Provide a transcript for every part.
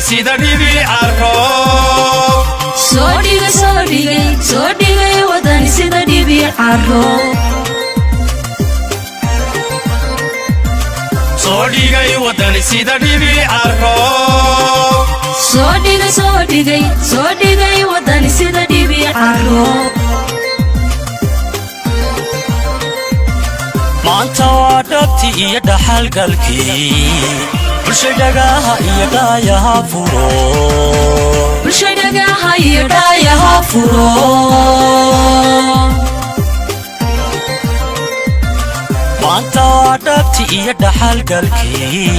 sida dhibi arko soo dhigay wadani sida dhibi arko soo dhigay wadani sida dhibi arko soo dhigay wadani sida dhibi arko maanta waa dhabti iyo dhaxalgalkii bulshadagaha iyo dhaayaha furo maanta waa dhabti iyo dhaxalgalkii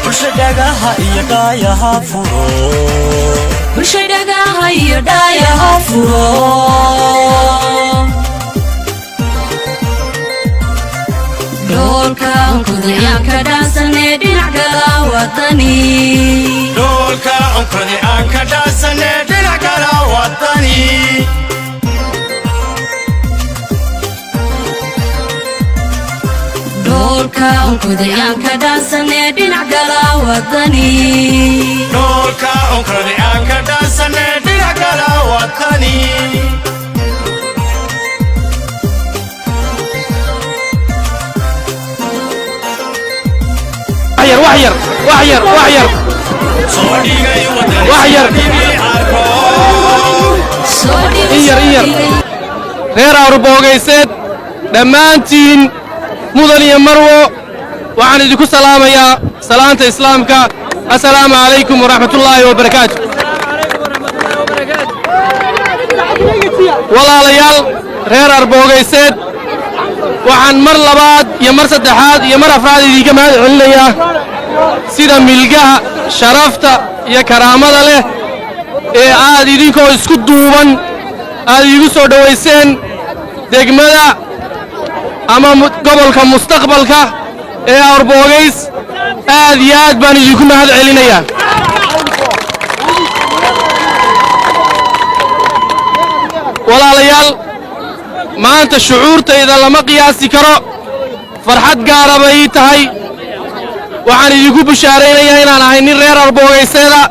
bulshadagaha iyo dhaayaha furo Dolka onkode aan ka dhaasane dhinac kala wadani Dolka onkode aan ka dhaasane dhinac kala wadani Dolka onkode aan ka dhaasane dhinac kala wadani Dolka onkode aan ka dhaasane dhinac kala wadani وحير reer Awrbogeyseed dhammaantiin mudan iyo marwo waxaan idinku salaamayaa salaanta islaamka assalaamu calaykum waraxmatullaahi wabarakaatu walaalayaal reer Awrbogeyseed waxaan mar labaad iyo mar saddexaad iyo mar afraad idinka mahad celinayaa sida milgaha sharafta iyo karaamada leh ee aad idinkoo isku duuban aad iigu soo dhowayseen degmada ama gobolka mustaqbalka ee Awrbogeys aad iyo aad baan idinku mahad celinayaa walaalayaal maanta shucuurtayda lama qiyaasi karo farxad gaara bay tahay waxaan idinku bishaaraynayaa inaan ahay nin reer Awrbogeyseeda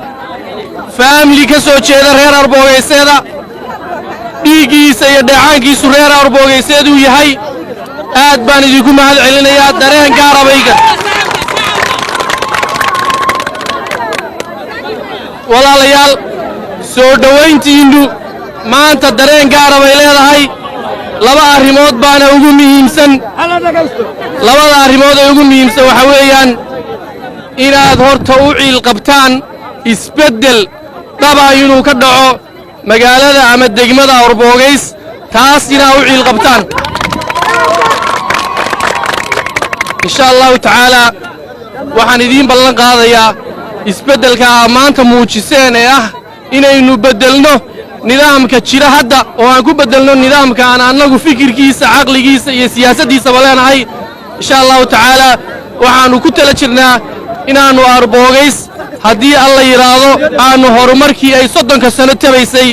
family ka soo jeeda reer Awrbogeyseeda dhiigiisa iyo dheecaankiisu reer Awrbogeyseed uu yahay aad baan idinku mahad celinayaa dareen gaara bayga walaalayaal soo dhowayntiinnu maanta dareen gaara bay leedahay laba arrimood baana ugu muhiimsan labada arrimood ee ugu muhiimsan waxa weeyaan inaad horta u ciil qabtaan isbeddel dhaba inuu ka dhaco magaalada ama degmada Awrbogeys taas inaad u ciil qabtaan insha allahu tacaala waxaan idiin ballan qaadayaa isbeddelka maanta muujiseen ee ah inaynu beddelno nidaamka jira hadda oo aan ku beddelno nidaamka aan annagu fikirkiisa caqligiisa iyo siyaasaddiisaba leenahay insha allahu tacaala waxaannu ku tala jirnaa inaannu Awrbogeys haddii alla yidhaahdo aannu horumarkii ay 30 sano tabaysay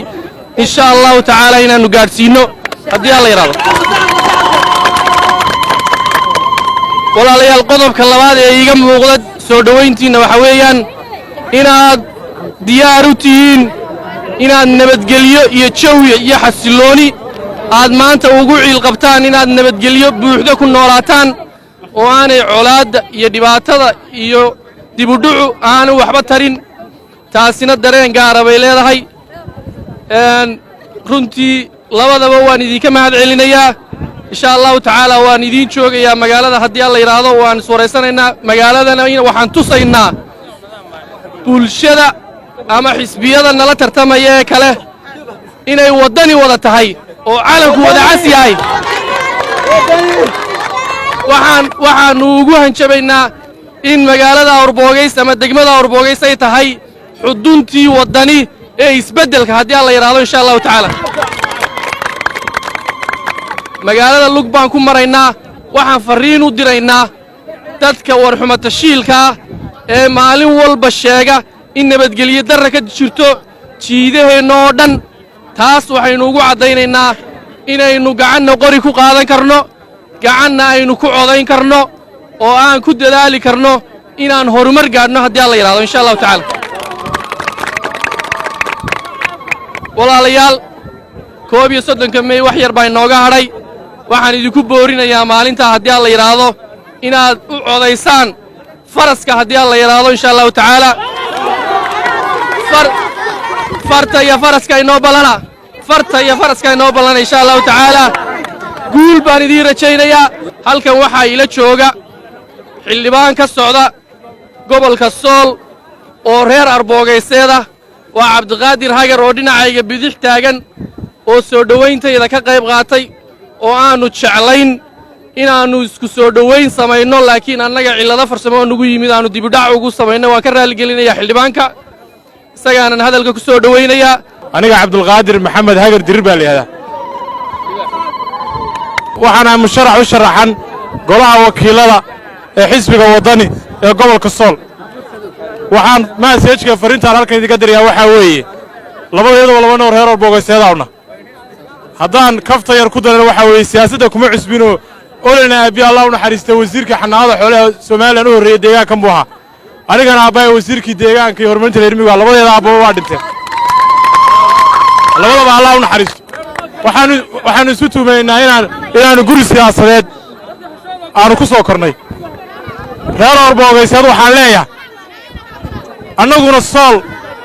insha allahu tacaala inaannu gaadhsiinno haddii alla yidhaahdo walaalayaal qodobka labaad ee iiga muuqda soo dhowayntiinna waxa weeyaan inaad diyaar u tihiin inaad nabadgelyo iyo jawi iyo xasilooni aad maanta ugu ciil qabtaan inaad nabadgelyo buuxda ku noolaataan oo aanay colaadda iyo dhibaatada iyo dibudhucu aanu waxba tarin taasina dareen gaara bay leedahay runtii labadaba waan idinka mahad celinayaa insha allahu tacaala waan idiin joogayaa magaalada haddii alla yidhaahdo waan iswaraysanaynaa magaaladana waxaan tusaynaa bulshada ama xisbiyada nala tartamaya ee kale inay waddani wada tahay oo calanku wada cas yahay waxaannu ugu hanjabaynaa in magaalada Awrbogeys ama degmada Awrbogeys ay tahay xuduntii waddani ee isbeddelka haddii alla yidhaahdo insha allahu tacaala magaalada lug baan ku maraynaa waxaan farriin u diraynaa dadka warxumatashiilka ah ee maalin walba sheega in nabadgelyo darra ka jirto jiidaheenna oo dhan taas waxaynu ugu caddaynaynaa inaynu gacanna qori ku qaadan karno gacanna aynu ku codayn karno oo aan ku dadaali karno inaan horumar gaadhno haddii alla yidhaahdo insha allahu tacaala walaalayaal 31 May wax yar baa inooga hadhay waxaan idinku boorinayaa maalinta haddii alla yiraahdo inaad u codaysaan faraska haddii alla yiraahdo insha Allah taala farta ya faraska inoo balana insha Allah taala guul baan idin rajaynayaa halkan waxa ila jooga xildhibaan ka socda gobolka Sool oo reer Arbogeyseeda waa Cabdiqaadir Hagar oo dhinacayga bidix taagan oo soo dhaweynteeda ka qayb qaatay oo aanu jeclayn inaanu isku soo dhaweyn sameeyno laakiin annaga cilada farsamo nagu yimid aanu dib u dhac ugu sameeyno waan ka raali gelinayaa xildhibaanka isagaanan hadalka ku soo dhaweynayaa aniga Cabdiqaadir Maxamed Hagar dirir baa leeyahay waxaana musharax u sharaxan golaha wakiilada ee xisbiga wadani ee gobolka Sool waxaan message-ka fariintaan halkan idinka dirayaa waxa weeye labadeedaba laba noor reer Arbogeyseedawna haddaan kafta yar ku daran waxa weeye siyaasadda kuma cusbino olena abi Allah u naxariisto wasiirka xanaanada xoolaha Soomaaliland u horeeyay deegaanka Buuxa anigana aabay wasiirkii deegaanka iyo horumarinta reer miyiga labadeeda aabbo waa dhinteen labadaba Allah u naxariisto waxaan isu tuumaynaa inaan guri siyaasadeed aanu ku soo kornay reer Arbogeyseed waxaan leeyahay annaguna Sool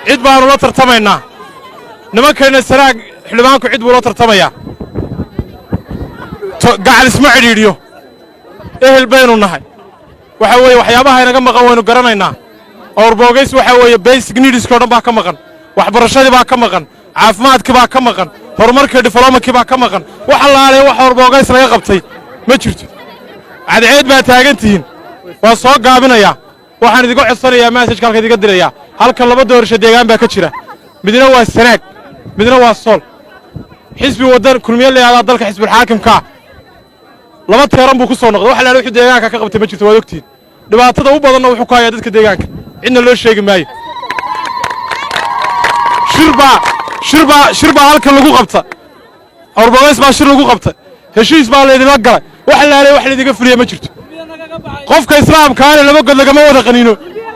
cid baanu la tartamaynaa nimankeena saraag xildhibaanku cid buu la tartamayaa gacal isma xidhiidhiyo ehel baynu nahay waxa weeye waxyaabaha inaga maqan waynu garanaynaa Arbogeys waxa weeye basic needs oo dhan baa ka maqan waxbarashadii baa ka maqan caafimaadkii baa ka maqan horumarka developmentkii baa ka maqan wax allaale wax Arbogeys laga qabtay ma jirto cadceed baa taagantihiin waa soo gaabinayaa waxaan idinku codsanayaa message halka idinka dirayaa halka laba doorasho deegaan baa ka jira midna waa Sanaag midna waa Sool xisbi wadan kulmiye leeyahay dalka xisbi xaakimka laba teeran buu ku soo noqday wax la wixii deegaanka ka qabtay ma jirto waa ogtiin dhibaatada u badanna wuxuu ku hayaa dadka deegaanka cidna loo sheegi maayo shirba halka lagu qabta Arbogeys baa shir lagu qabta heshiis baa leedina galay wax la idinka fuliyo ma jirto qofka islaamka ah laba god laga wada qaniino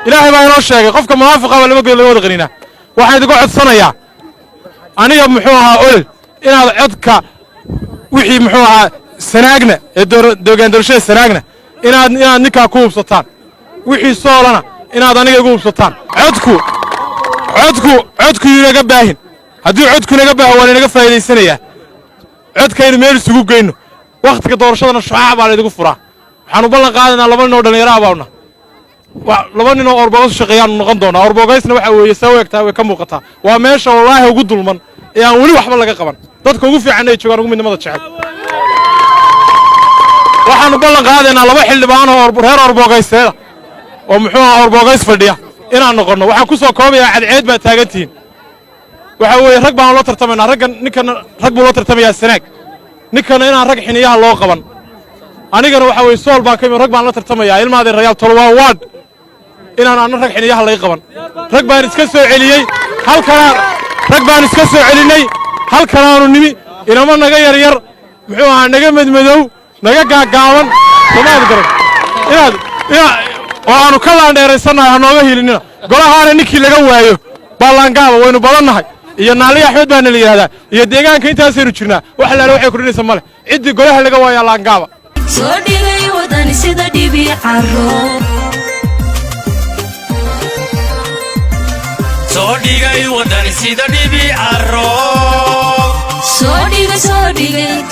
ilaahay baa inoo sheegay qofka munaafiqa ah laba god laga wada qaniina waxaan idinku codsanayaa aniga muxuu ahaa olol inaad codka wixii muxuu ahaa Sanaagna ee deegaan doorashada Sanaagna inaad ninka ku hubsataan wixii Soolana inaad aniga igu hubsataan codku inaga baahin haddii codku inaga baaho waan inaga faa'iideysanayaa codkaynu meel isugu geyno waqtiga doorashadana shucaac baa la idigu furaa waxaan u ballan qaadaynaa laba nin oo dhalinyaro ah baana laba nin oo Arbogeys shaqeeyaan noqon doona Arbogeysna waxa weeye saweegtaa way ka muuqataa waa meesha wallaahi ugu dulman ee aan wali waxba laga qaban dadka ugu fiican ay joogaan ugu midnimada jecel waxaan u ballan qaadaynaa laba xildhibaan oo reer Arbogeyseeda oo muxuu ahaa Arbogeys fadhiya inaan noqono waxaan ku soo koobayaa cadceed baa taagantiin waxa weeye rag baan la tartamaynaa ninkan rag buu la tartamayaa Sanaag ninkan inaan rag xiniyaha loo qaban anigana waxa weeye Sool baan ka mid rag baan la tartamayaa ilmaadeen Real Tolwa ward inaan rag xiniyaha la qaban rag baan iska soo celiyay halkanaanu nimi inama naga yar muxuu ahaa naga madmadow naga gaagaaban samaad garan oo aanu ka laandheeraysanahay nooga hilinina golahaana ninkii laga waayo balangaaba waynu badannahay iyo Naali Axmed baan la yiraahdaa iyo deegaanka intaasaynu jirnaa wax la waxay kordhinaysa male cidii golaha laga waayo laangaaba soo dhigay wadani sida dhibi caro soo dhigay wadani sida dhibi caro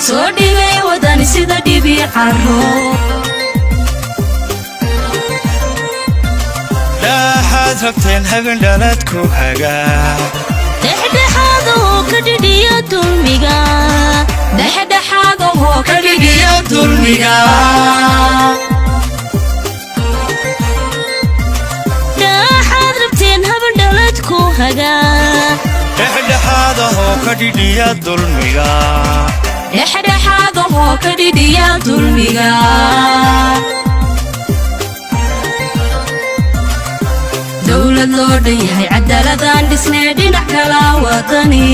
soo dhigay wadani sida dhibi caro dhaxad rabteen habeen dhalad ku hagaa dhexdhexaadoo ka dhidhiya dulmiga dhexdhexaadoo ka dhidhiya dulmiga dhaxad rabteen habeen dhalad ku hagaa dhexdhexaadoo ka dhidhiya dulmiga dhexdhexaadoo ka dhidhiya dulmiga dawlad loo dhan yahay cadaaladaan dhisnee dhinac kala wadani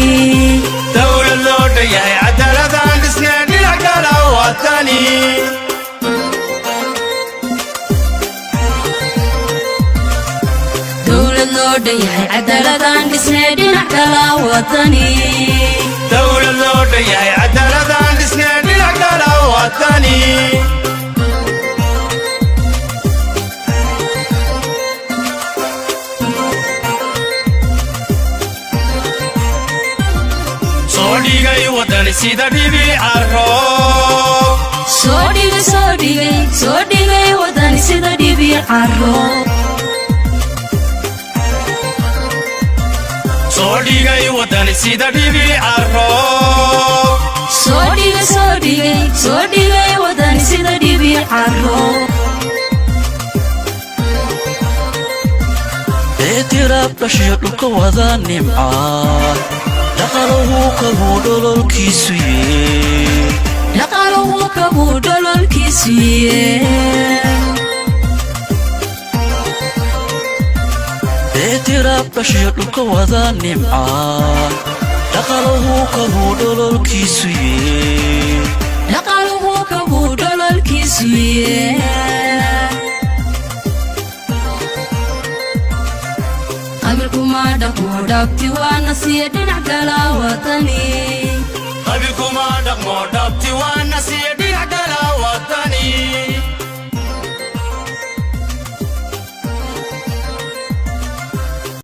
dawlad loo dhan yahay cadaaladaan dhisnee dhinac kala wadani dawlad loo loo dhan yahay cadaaladaan dhisnee dhinac kala wadani dawlad loo dhan yahay cadaaladaan dhisnee dhinac kala wadani soo dhigay wadani sida dhibi carro soo dhigay wadani sida dhibi carro soo dhigay wadani sida dhibi carro soo dhigay wadani sida dhibi carro eetiraab dhashiyo dhulka wada nimcaan dhaqaluhu kabuu dhololkiisu eetiraab dhashiyo dhulka wada nimcaan dhaqaluhu kabuu dhololkiisu qabilku ma dhaqmo dhabti waana siya dhinac kala wadani